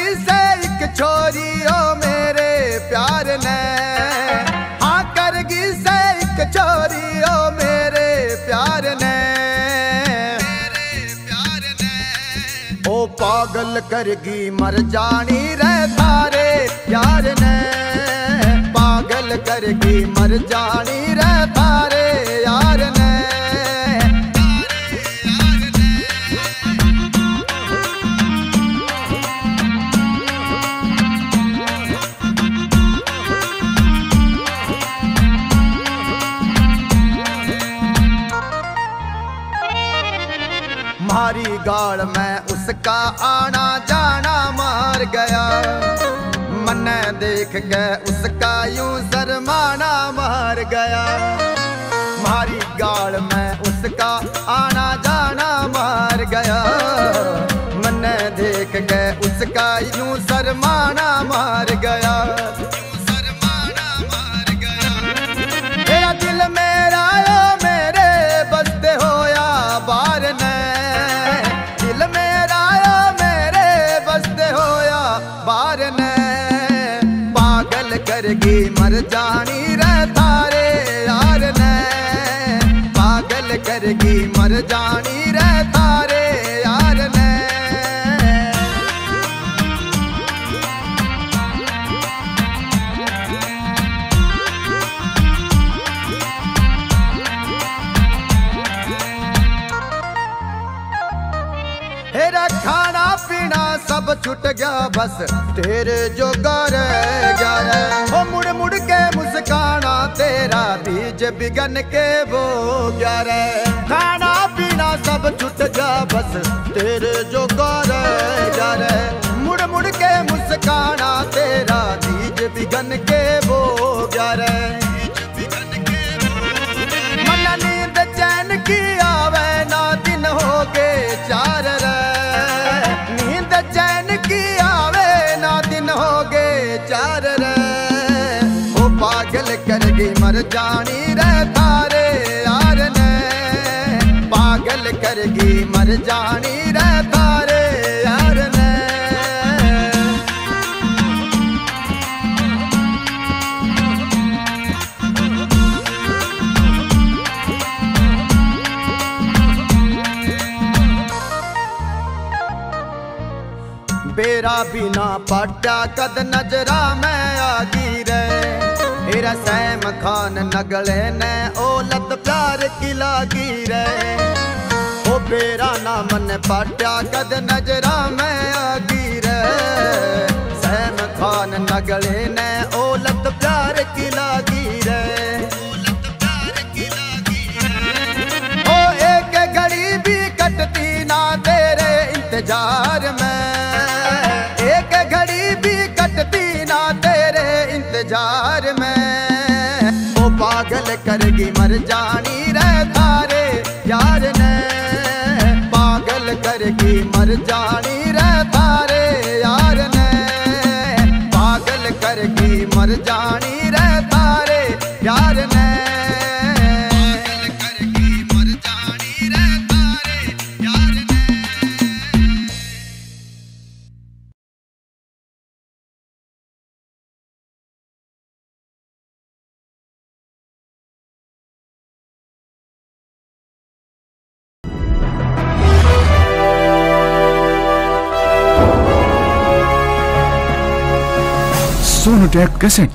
करगी से एक छोरी ओ मेरे प्यार ने, हाँ करगी से एक छोरी ओ मेरे प्यार ने, ओ पागल करगी मर जानी रे थारे प्यार ने, पागल करगी मर जानी रे थारे यार ने। मारी गाल में उसका आना जाना मार गया, मन्ने देख के उसका यूं शर्माना मार गया। मारी गाल में उसका आना जाना मार गया, मन्ने देख के उसका यूं शर्माना मार गया। तेरा दिल मेरा यो मेरे बसते होया बार ने, दिल मेरा यो मेरे बसते होया बार ने, पागल करगी मर जानी रे थारे यार ने, पागल करगी मर जानी रे थारे यार ने। तेरा खाना पीना सब छूट गया बस तेरे जोगा रह गया रे, ओ मुड़ मुड़ के मुस्काना तेरा बीज बिगन के बो गया रे। खाना पीना सब छूट गया बस तेरे जोगा रह गया रे, मुड़ मुड़ के मुस्काना तेरा बीज बिगन के बो गया रे। मन नींद चैन की आवे ना दिन हो गए चार रे, नींद चैन की आवे ना दिन हो गए चार रे, ओ पागल करगी मर जानी रे थारे यार ने, पागल करगी मर जानी रे थारे यार ने। बेरा बिना पाट्या कद नजरा में आगी रे, मेरा सैम खान नगले ने ओलत प्यार की लागी रे, ओ बेरा ना मन पाट्या कद नजरा में आगी रे, सैम खान नगले ने ओलत प्यार की लागी रे। ओ एक घड़ी भी कटती ना तेरे इंतजार में, एक घड़ी भी कटती ना तेरे इंतजार में, ओ पागल करगी मर जानी रे थारे यार ने, पागल करगी मर जानी रे थारे यार ने, पागल करगी मर जानी रे थारे यार ने। सोनोटेक कैसेट